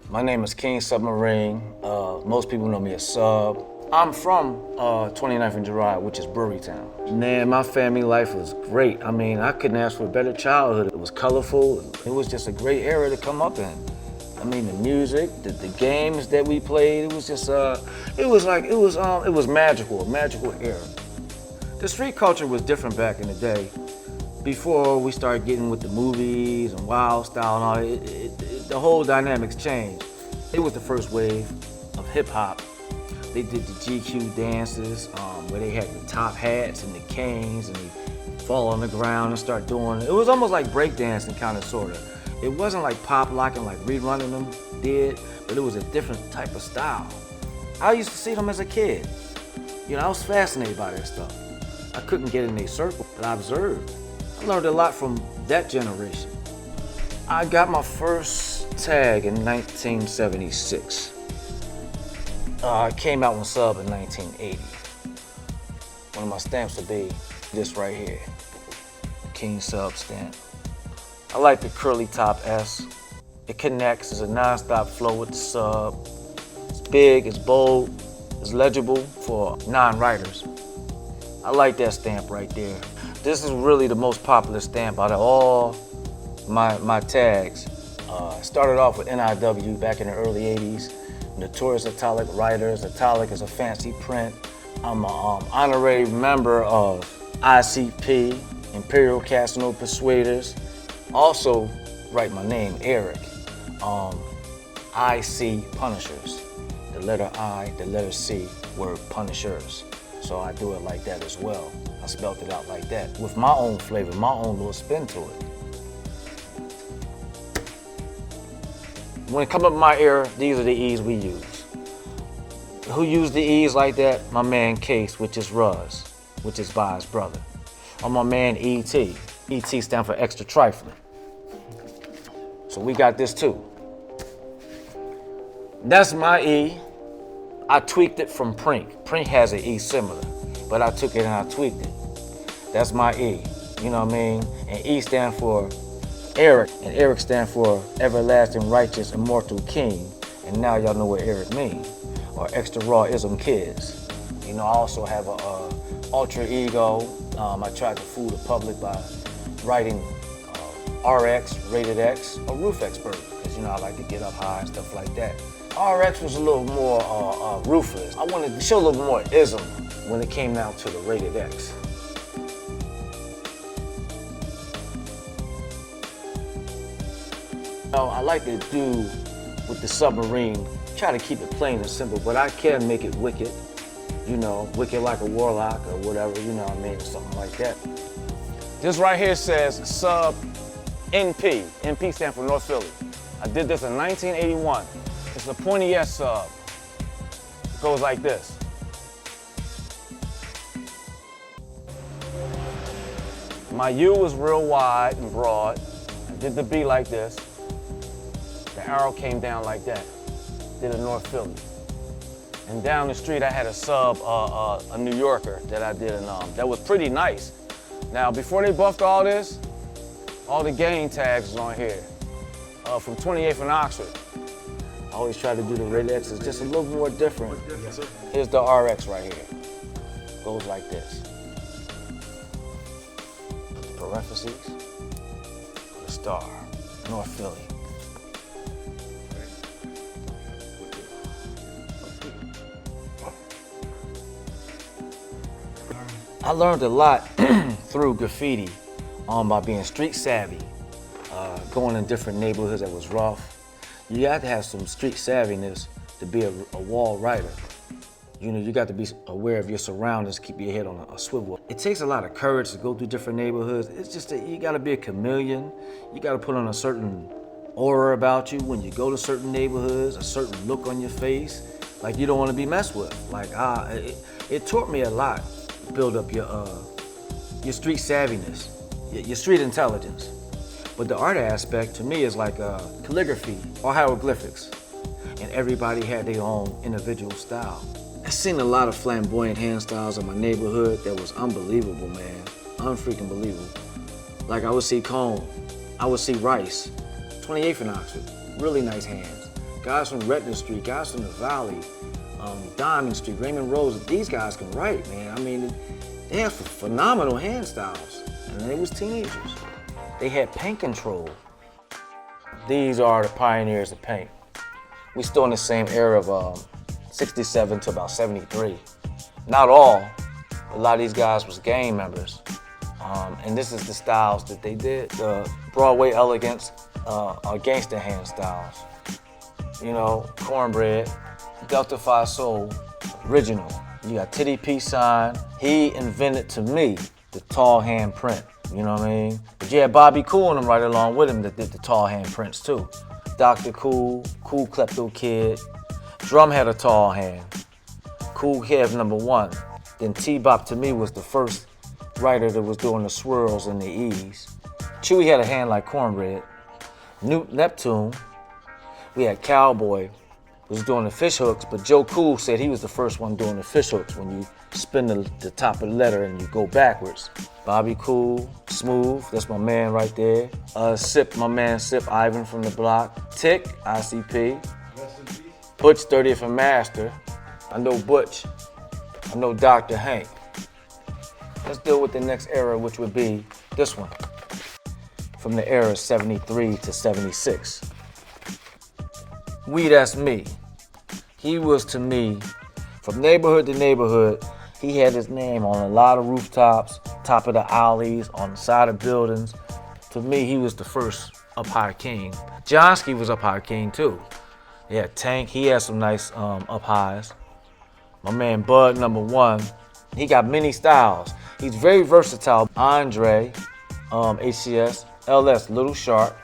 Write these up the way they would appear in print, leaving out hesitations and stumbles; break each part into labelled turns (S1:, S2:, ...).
S1: My name is King Submarine. Most people know me as Sub. I'm from 29th and Girard, which is Brewery Town. Man, my family life was great. I mean, I couldn't ask for a better childhood. It was colorful. It was just a great era to come up in. I mean, the music, the games that we played, it was just, it was magical, a magical era. The street culture was different back in the day. Before we started getting with the movies and wild style and all, the whole dynamics changed. It was the first wave of hip hop. They did the GQ dances where they had the top hats and the canes and they fall on the ground and start doing it. It was almost like breakdancing, kind of, sort of. It wasn't like pop locking like Rerunning them did, but it was a different type of style. I used to see them as a kid. You know, I was fascinated by that stuff. I couldn't get in their circle, but I observed. I learned a lot from that generation. I got my first tag in 1976. It came out on Sub in 1980. One of my stamps would be this right here, King Sub stamp. I like the curly top S. It connects, it's a non-stop flow with the sub. It's big, it's bold, it's legible for non-writers. I like that stamp right there. This is really the most popular stamp out of all my tags. Started off with NIW back in the early 80s. Notorious Italic Writers. Italic is a fancy print. I'm an honorary member of ICP, Imperial Casino Persuaders. Also write my name, Eric. IC Punishers. The letter I, the letter C, word Punishers. So I do it like that as well. I spelled it out like that with my own flavor, my own little spin to it. When it comes up in my era, these are the E's we use. Who used the E's like that? My man Case, which is Ruz, which is by his brother. Or my man E.T. E.T. stands for extra trifling. So we got this too. That's my E. I tweaked it from Prink. Prink has an E similar, but I took it and I tweaked it. That's my E, you know what I mean? And E stands for Eric, and Eric stands for Everlasting Righteous Immortal King. And now y'all know what Eric means, or Extra Rawism Kids. You know, I also have a alter ego. I tried to fool the public by writing RX, Rated X, a roof expert, because you know I like to get up high and stuff like that. RX was a little more ruthless. I wanted to show a little more ism when it came down to the Rated X. I like to do with the submarine, try to keep it plain and simple, but I can make it wicked. You know, wicked like a warlock or whatever, you know what I mean, or something like that. This right here says Sub NP. NP stands for North Philly. I did this in 1981. It's a pointy S sub. It goes like this. My U was real wide and broad. I did the B like this. The arrow came down like that. Did a North Philly. And down the street I had a sub, a New Yorker that I did, and that was pretty nice. Now before they buffed all this, all the gang tags was on here. From 28th and Oxford. I always try to do the Rated X, it's just a little more different. Here's the RX right here. Goes like this. Parentheses, the star, North Philly. I learned a lot through graffiti by being street savvy, going in different neighborhoods that was rough. You got to have some street savviness to be a wall writer. You know, you got to be aware of your surroundings, keep your head on a swivel. It takes a lot of courage to go through different neighborhoods. It's just that you got to be a chameleon. You got to put on a certain aura about you when you go to certain neighborhoods, a certain look on your face, like you don't want to be messed with. Like, it taught me a lot. Build up your street savviness, your street intelligence. But the art aspect to me is like calligraphy or hieroglyphics, and everybody had their own individual style. I've seen a lot of flamboyant hand styles in my neighborhood that was unbelievable, man. unfreaking believable. Like I would see Cone, I would see Rice, 28th in Oxford, really nice hands. Guys from Redden Street, guys from the Valley, Diamond Street, Raymond Rose, these guys can write, man. I mean, they have phenomenal hand styles, and they was teenagers. They had paint control. These are the pioneers of paint. We still in the same era of 67 to about 73. Not all, a lot of these guys was gang members. And this is the styles that they did. The Broadway elegance are gangster hand styles. You know, Cornbread, Delta Phi Soul, original. You got Tity peace sign. He invented, to me, the tall hand print. You know what I mean? But you had Bobby Cool and them right along with him that did the tall hand prints too. Dr. Cool, Cool Klepto Kid. Drum had a tall hand. Cool Kev #1. Then T-Bop to me was the first writer that was doing the swirls and the E's. Chewy had a hand like Cornbread. Neptune, we had Cowboy, was doing the fish hooks, but Joe Cool said he was the first one doing the fish hooks when you spin the top of the letter and you go backwards. Bobby Cool, Smooth, that's my man right there. Sip, my man Sip, Ivan from the block. Tick, ICP. Butch, 30th and Master. I know Butch. I know Dr. Hank. Let's deal with the next era, which would be this one. From the era 73 to 76. That's me. He was, to me, from neighborhood to neighborhood, he had his name on a lot of rooftops, top of the alleys, on the side of buildings. To me, he was the first up high king. Johnsky was up high king too. Yeah, Tank, he had some nice up highs. My man Bud #1, he got many styles. He's very versatile. Andre, HCS, LS, Little Shark,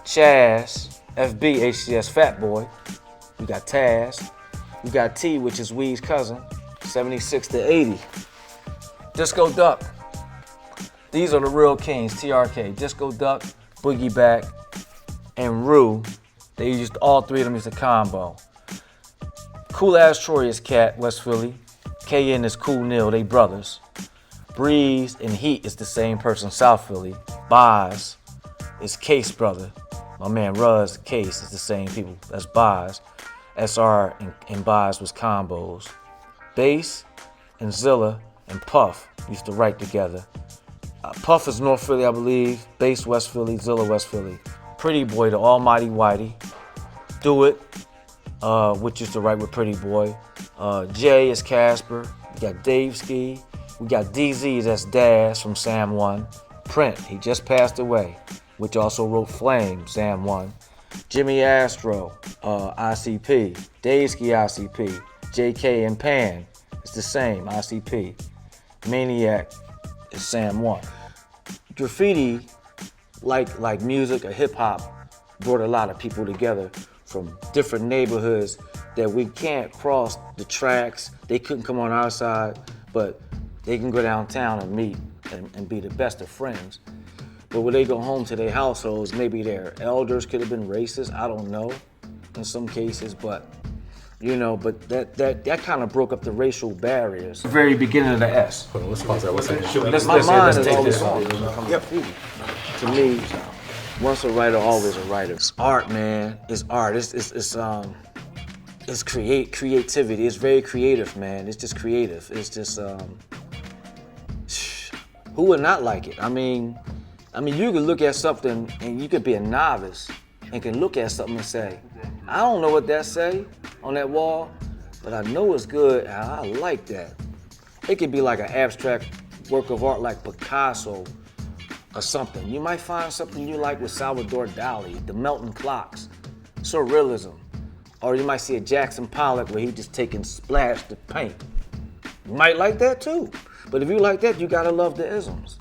S1: Chaz, FB, HCS, Fat Boy. We got Taz. We got T, which is Wee's cousin, 76 to 80. Disco Duck. These are the real kings, TRK. Disco Duck, Boogie Back, and Rue. They used, all three of them used a combo. Cool Ass Troy is Cat, West Philly. KN is Cool Neil, they brothers. Breeze and Heat is the same person, South Philly. Boz is Case brother. My man Ruz, Case, is the same people. That's Boz. SR and Boz was combos. Bass and Zilla and Puff used to write together. Puff is North Philly, I believe. Bass, West Philly. Zilla, West Philly. Pretty Boy, the Almighty Whitey. Do It, which used to write with Pretty Boy. Jay is Casper. We got Dave Ski. We got DZ, that's Daz from Sam 1. Print, he just passed away, which also wrote Flame, Sam 1. Jimmy Astro, ICP. Dave Ski, ICP. JK and Pan, it's the same, ICP. Maniac is Sam 1. Graffiti, like music or hip hop, brought a lot of people together from different neighborhoods that we can't cross the tracks. They couldn't come on our side, but they can go downtown and meet and be the best of friends. But when they go home to their households, maybe their elders could have been racist, I don't know, in some cases, but you know, but that kind of broke up the racial barriers. The very beginning of the S.
S2: Hold on, let's pause that. Let's
S1: My mind is
S2: take
S1: always
S2: this
S1: on when it comes to graffiti. To me, once a writer, always a writer. It's art, man. It's art. It's creativity. It's very creative, man. It's just creative. It's just who would not like it? I mean, you could look at something and you could be a novice and can look at something and say, I don't know what that say on that wall, but I know it's good and I like that. It could be like an abstract work of art like Picasso or something. You might find something you like with Salvador Dali, the melting clocks, surrealism. Or you might see a Jackson Pollock where he just taking splash to paint. You might like that too. But if you like that, you gotta love the isms.